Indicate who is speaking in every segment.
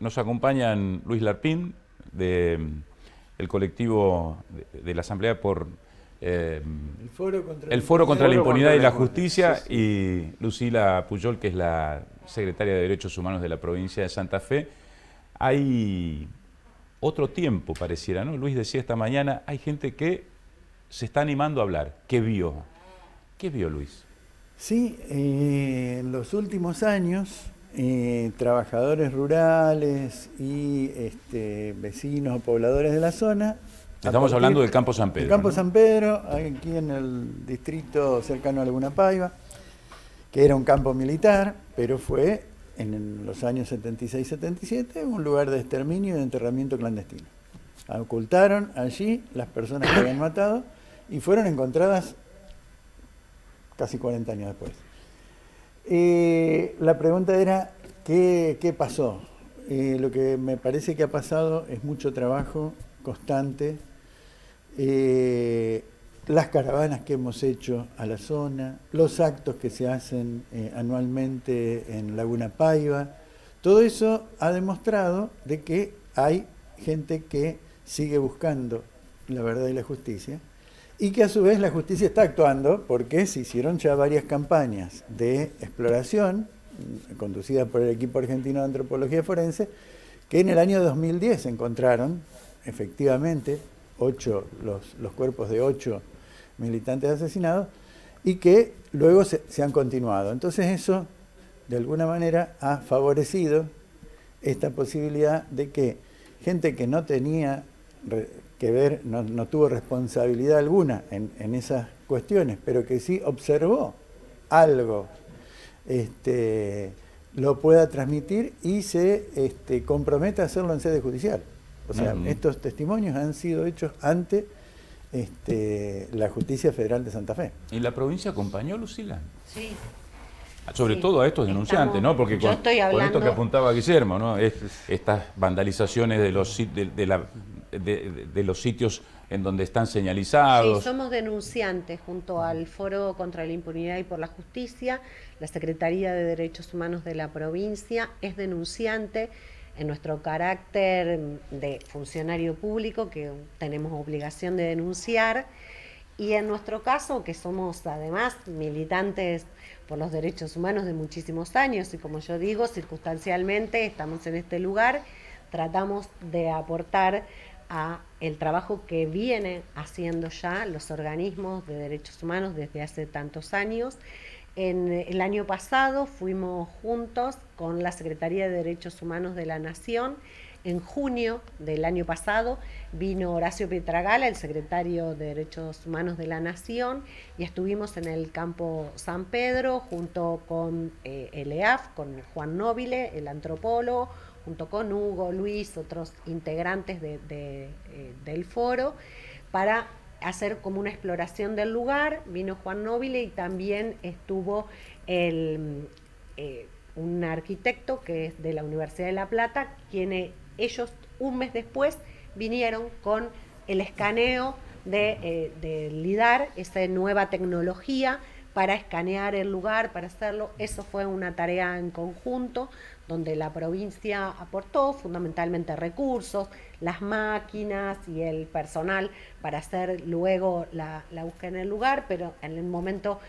Speaker 1: nos acompañan Luis Larpín, el colectivo de la Asamblea por el Foro contra la Impunidad y la Justicia, sí, sí. Y Lucila Pujol, que es la secretaria de Derechos Humanos de la provincia de Santa Fe. Hay otro tiempo, pareciera, ¿no? Luis decía esta mañana, hay gente que se está animando a hablar. ¿Qué vio? ¿Qué vio, Luis?
Speaker 2: Sí, en los últimos años, trabajadores rurales y vecinos o pobladores de la zona.
Speaker 1: Estamos hablando del Campo San Pedro.
Speaker 2: El Campo, ¿no? San Pedro, aquí en el distrito cercano a Laguna Paiva, que era un campo militar, pero fue en los años 76-77 un lugar de exterminio y de enterramiento clandestino. Ocultaron allí las personas que habían matado y fueron encontradas casi 40 años después. La pregunta era, ¿qué pasó? Lo que me parece que ha pasado es mucho trabajo constante, las caravanas que hemos hecho a la zona, los actos que se hacen anualmente en Laguna Paiva, todo eso ha demostrado de que hay gente que sigue buscando la verdad y la justicia, y que a su vez la justicia está actuando porque se hicieron ya varias campañas de exploración conducidas por el equipo argentino de antropología forense, que en el año 2010 encontraron efectivamente los cuerpos de 8 militantes asesinados y que luego se han continuado. Entonces eso de alguna manera ha favorecido esta posibilidad de que gente que no tenía que ver, no tuvo responsabilidad alguna en esas cuestiones, pero que sí observó algo, lo pueda transmitir y se comprometa a hacerlo en sede judicial. O sea, estos testimonios han sido hechos ante la Justicia Federal de Santa Fe.
Speaker 1: ¿Y la provincia acompañó, Lucila?
Speaker 3: Sí.
Speaker 1: Sobre todo a estos denunciantes, ¿no? Porque con esto que apuntaba Guillermo, ¿no? Estas vandalizaciones de los sitios en donde están señalizados.
Speaker 3: Sí, somos denunciantes junto al Foro contra la Impunidad y por la Justicia. La Secretaría de Derechos Humanos de la provincia es denunciante en nuestro carácter de funcionario público, que tenemos obligación de denunciar, y en nuestro caso, que somos además militantes por los derechos humanos de muchísimos años, y como yo digo, circunstancialmente estamos en este lugar, tratamos de aportar a el trabajo que vienen haciendo ya los organismos de derechos humanos desde hace tantos años. En el año pasado fuimos juntos con la Secretaría de Derechos Humanos de la Nación. En junio del año pasado vino Horacio Pietragala, el secretario de Derechos Humanos de la Nación, y estuvimos en el Campo San Pedro junto con el EAF, con Juan Nobile, el antropólogo, junto con Hugo, Luis, otros integrantes del foro, para hacer como una exploración del lugar. Vino Juan Nobile y también estuvo un arquitecto que es de la Universidad de La Plata, quienes ellos un mes después vinieron con el escaneo de LIDAR, esa nueva tecnología para escanear el lugar, para hacerlo. Eso fue una tarea en conjunto, donde la provincia aportó fundamentalmente recursos, las máquinas y el personal para hacer luego la búsqueda en el lugar, pero en el momento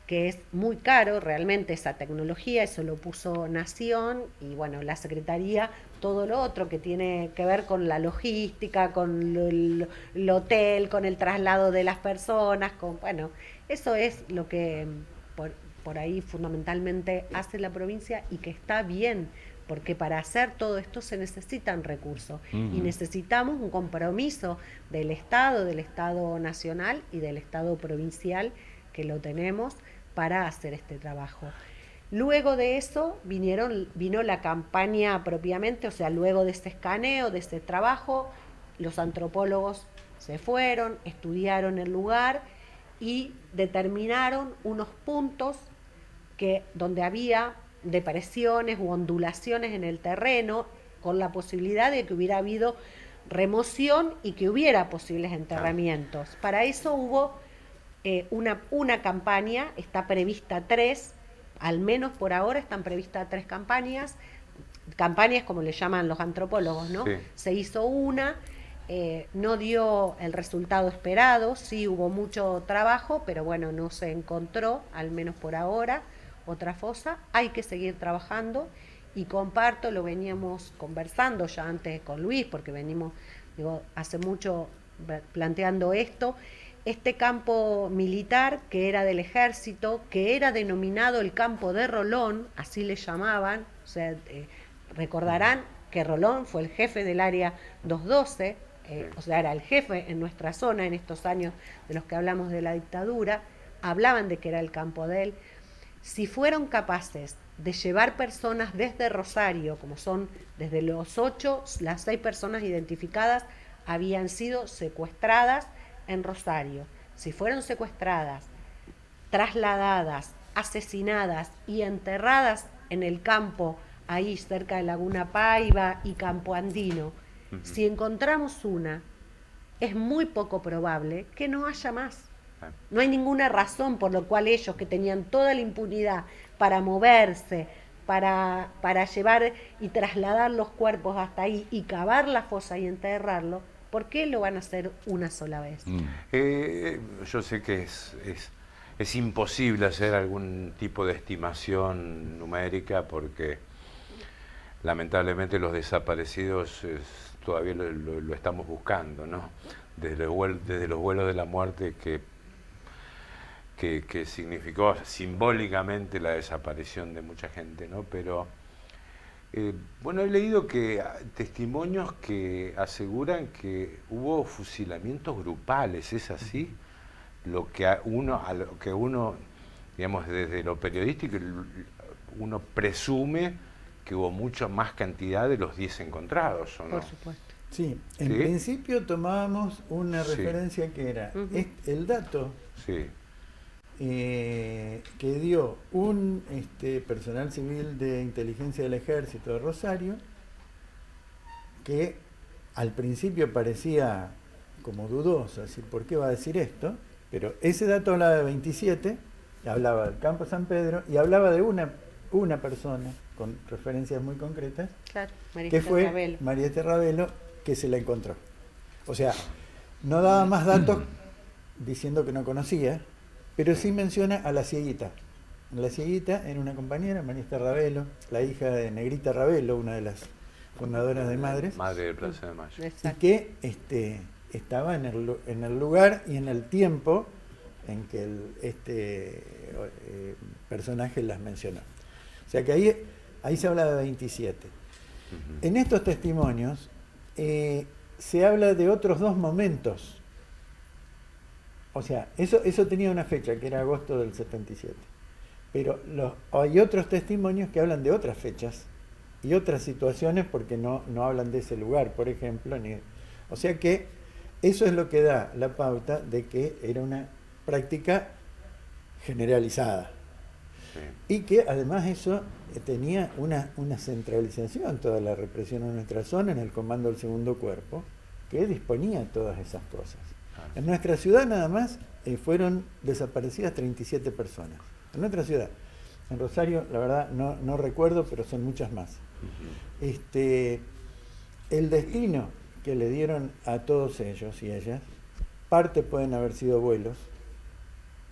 Speaker 3: que es muy caro realmente esa tecnología, eso lo puso Nación, y bueno, la Secretaría, todo lo otro que tiene que ver con la logística, con el hotel, con el traslado de las personas, bueno, eso es lo que por ahí fundamentalmente hace la provincia, y que está bien, porque para hacer todo esto se necesitan recursos y necesitamos un compromiso del Estado nacional y del Estado provincial, que lo tenemos, para hacer este trabajo. Luego de eso vino la campaña propiamente, o sea, luego de este escaneo, de este trabajo, los antropólogos se fueron, estudiaron el lugar y determinaron unos puntos donde había depresiones u ondulaciones en el terreno, con la posibilidad de que hubiera habido remoción y que hubiera posibles enterramientos. Para eso hubo una campaña, está prevista 3, al menos por ahora están previstas 3 campañas, campañas, como le llaman los antropólogos, ¿no?
Speaker 4: Sí.
Speaker 3: Se hizo una, no dio el resultado esperado, sí hubo mucho trabajo, pero bueno, no se encontró, al menos por ahora, otra fosa. Hay que seguir trabajando y comparto, lo veníamos conversando ya antes con Luis, porque venimos, digo, hace mucho planteando esto. Este campo militar que era del ejército, que era denominado el campo de Rolón, así le llamaban, o sea, recordarán que Rolón fue el jefe del área 212, o sea, era el jefe en nuestra zona en estos años de los que hablamos de la dictadura, hablaban de que era el campo de él. Si fueron capaces de llevar personas desde Rosario, como son desde los 8, las 6 personas identificadas habían sido secuestradas en Rosario. Si fueron secuestradas, trasladadas, asesinadas y enterradas en el campo, ahí cerca de Laguna Paiva y Campo Andino, si encontramos una, es muy poco probable que no haya más. No hay ninguna razón por la cual ellos, que tenían toda la impunidad para moverse, para llevar y trasladar los cuerpos hasta ahí y cavar la fosa y enterrarlo, ¿por qué lo van a hacer una sola vez?
Speaker 4: Yo sé que es imposible hacer algún tipo de estimación numérica porque lamentablemente los desaparecidos todavía lo estamos buscando, ¿no? Desde los vuelos de la muerte que significó simbólicamente la desaparición de mucha gente, ¿no? Pero bueno, he leído que testimonios que aseguran que hubo fusilamientos grupales, ¿es así? Lo que uno, digamos, desde lo periodístico, uno presume que hubo mucha más cantidad de los 10 encontrados, ¿o no?
Speaker 3: Por supuesto.
Speaker 2: Sí, en principio tomábamos una referencia que era el dato que dio un personal civil de inteligencia del ejército de Rosario, que al principio parecía como dudoso, así, ¿por qué va a decir esto? Pero ese dato hablaba de 27, hablaba del campo San Pedro y hablaba de una persona con referencias muy concretas,
Speaker 3: claro,
Speaker 2: que fue Mariette Ravelo, que se la encontró. O sea, no daba más datos diciendo que no conocía, pero sí menciona a la cieguita. La cieguita era una compañera, Mariette Ravelo, la hija de Negrita Ravelo, una de las fundadoras de Madres.
Speaker 4: Madre de Plaza de Mayo.
Speaker 2: Y que estaba en el lugar y en el tiempo en que este personaje las mencionó. O sea que ahí se habla de 27. En estos testimonios se habla de otros 2 momentos. O sea, eso tenía una fecha, que era agosto del 77. Pero hay otros testimonios que hablan de otras fechas y otras situaciones porque no hablan de ese lugar, por ejemplo. O sea que eso es lo que da la pauta de que era una práctica generalizada. Y que además eso tenía una centralización, toda la represión en nuestra zona, en el comando del segundo cuerpo, que disponía todas esas cosas. En nuestra ciudad nada más fueron desaparecidas 37 personas. En nuestra ciudad. En Rosario, la verdad, no recuerdo, pero son muchas más. El destino que le dieron a todos ellos y ellas, parte pueden haber sido vuelos,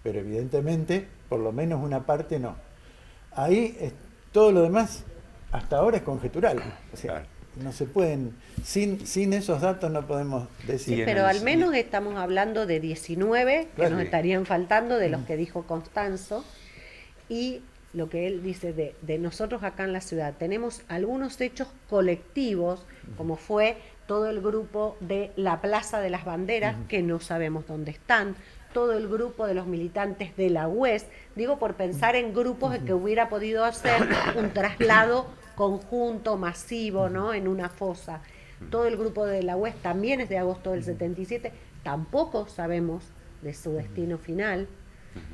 Speaker 2: pero evidentemente, por lo menos una parte no. Ahí todo lo demás, hasta ahora es conjetural. O sea, no se pueden, sin esos datos no podemos decir.
Speaker 3: Sí, pero al menos estamos hablando de 19 que nos estarían faltando, de los que dijo Constanzo, y lo que él dice de nosotros acá en la ciudad. Tenemos algunos hechos colectivos, como fue todo el grupo de la Plaza de las Banderas, que no sabemos dónde están, todo el grupo de los militantes de la UES, digo por pensar en grupos que hubiera podido hacer un traslado conjunto, masivo, ¿no? En una fosa. Todo el grupo de la UES también es de agosto del 77, tampoco sabemos de su destino final.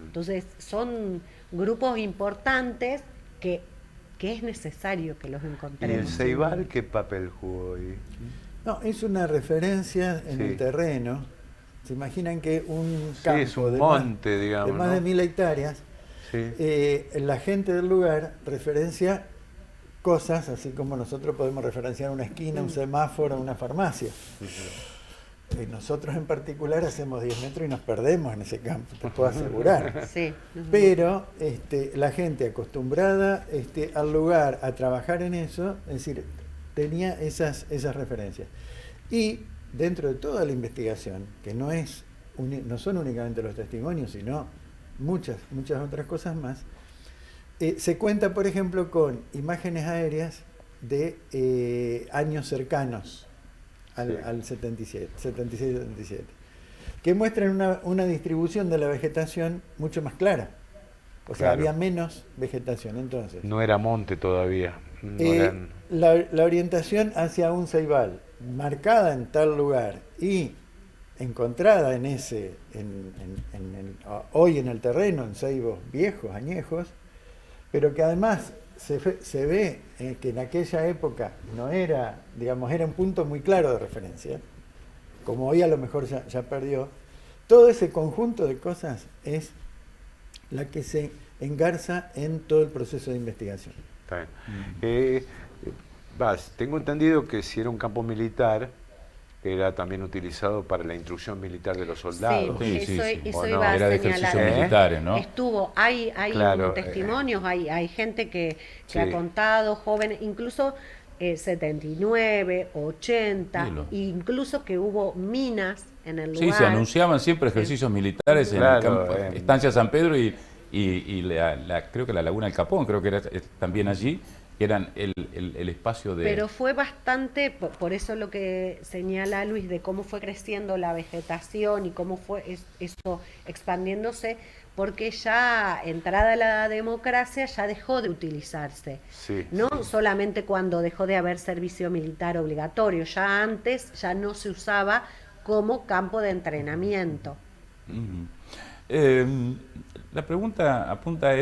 Speaker 3: Entonces son grupos importantes que es necesario que los encontremos.
Speaker 4: ¿Y el Ceibal qué papel jugó ahí?
Speaker 2: No, es una referencia en el terreno. Se imaginan que un campo
Speaker 4: es un monte, digamos,
Speaker 2: de más de 1000 hectáreas, la gente del lugar referencia cosas, así como nosotros podemos referenciar una esquina, un semáforo, una farmacia. Nosotros en particular hacemos 10 metros y nos perdemos en ese campo, te puedo asegurar.
Speaker 3: Sí.
Speaker 2: Pero la gente acostumbrada al lugar, a trabajar en eso, es decir, tenía esas referencias. Y dentro de toda la investigación, que no son únicamente los testimonios, sino muchas otras cosas más, se cuenta, por ejemplo, con imágenes aéreas de años cercanos al 76-77, que muestran una distribución de la vegetación mucho más clara. O sea, había menos vegetación. Entonces,
Speaker 4: no era monte todavía.
Speaker 2: La orientación hacia un ceibal, marcada en tal lugar y encontrada hoy en el terreno, en ceibos viejos, añejos, pero que además se ve que en aquella época no era, digamos, era un punto muy claro de referencia, como hoy a lo mejor ya perdió. Todo ese conjunto de cosas es la que se engarza en todo el proceso de investigación.
Speaker 4: Está bien. Tengo entendido que si era un campo militar, era también utilizado para la instrucción militar de los soldados.
Speaker 3: Sí, eso iba a
Speaker 1: era de
Speaker 3: señalar.
Speaker 1: ejercicios militares, ¿no?
Speaker 3: Hay
Speaker 4: Claro,
Speaker 3: testimonios, hay gente que ha contado, jóvenes, incluso 79, 80, incluso que hubo minas en el lugar.
Speaker 1: Sí, se anunciaban siempre ejercicios militares en el campo, Estancia San Pedro y creo que la Laguna del Capón, creo que era también allí, que eran el espacio de...
Speaker 3: Pero fue bastante, por eso lo que señala Luis, de cómo fue creciendo la vegetación y cómo fue eso expandiéndose, porque ya entrada la democracia ya dejó de utilizarse. No solamente cuando dejó de haber servicio militar obligatorio, ya antes ya no se usaba como campo de entrenamiento.
Speaker 1: La pregunta apunta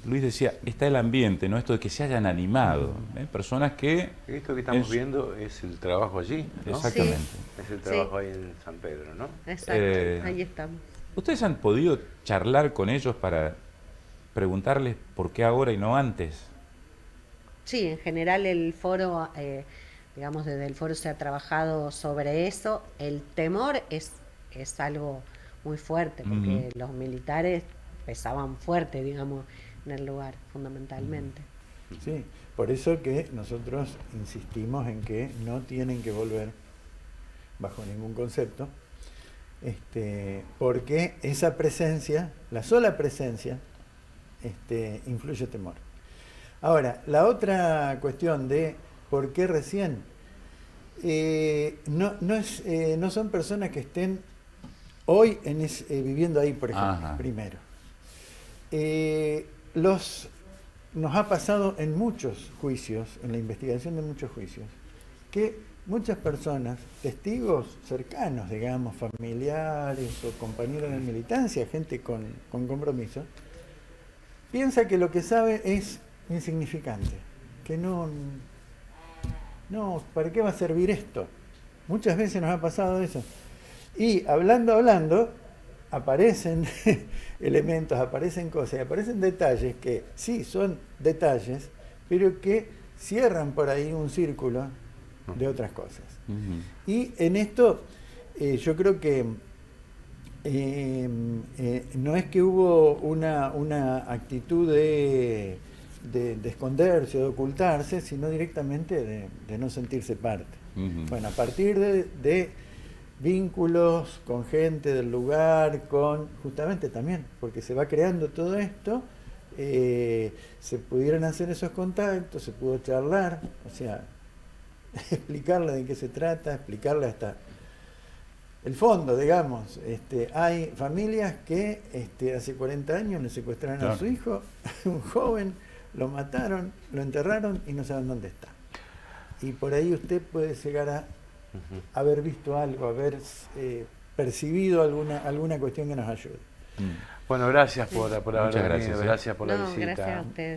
Speaker 1: Luis decía, está el ambiente, ¿no? Esto de que se hayan animado, personas que...
Speaker 4: Esto que estamos viendo es el trabajo allí, ¿no?
Speaker 1: Exactamente.
Speaker 4: Sí. Es el trabajo ahí en San Pedro, ¿no?
Speaker 3: Exacto, ahí estamos.
Speaker 1: ¿Ustedes han podido charlar con ellos para preguntarles por qué ahora y no antes?
Speaker 3: Sí, en general el foro, digamos, desde el foro se ha trabajado sobre eso. El temor es algo muy fuerte, porque los militares pesaban fuerte, digamos, en el lugar, fundamentalmente.
Speaker 2: Sí, por eso que nosotros insistimos en que no tienen que volver bajo ningún concepto, porque esa presencia, la sola presencia, influye temor. Ahora, la otra cuestión de por qué recién, no son personas que estén hoy viviendo ahí, por ejemplo, primero. Nos ha pasado en muchos juicios, en la investigación de muchos juicios, que muchas personas, testigos cercanos, digamos, familiares o compañeros de militancia, gente con compromiso, piensa que lo que sabe es insignificante, que no, ¿para qué va a servir esto? Muchas veces nos ha pasado eso. Y hablando, aparecen elementos, aparecen cosas, aparecen detalles que sí son detalles, pero que cierran por ahí un círculo de otras cosas. Y en esto yo creo que no es que hubo una actitud de esconderse o de ocultarse, sino directamente de no sentirse parte. Bueno, a partir de vínculos con gente del lugar, justamente también, porque se va creando todo esto, se pudieron hacer esos contactos, se pudo charlar, o sea, explicarle de qué se trata, explicarle hasta el fondo, digamos. Hay familias que hace 40 años le secuestraron a su hijo, un joven, lo mataron, lo enterraron y no saben dónde está. Y por ahí usted puede llegar a haber visto algo, haber percibido alguna cuestión que nos ayude.
Speaker 4: Bueno, gracias por haber venido, gracias por la visita.
Speaker 3: Gracias a ustedes.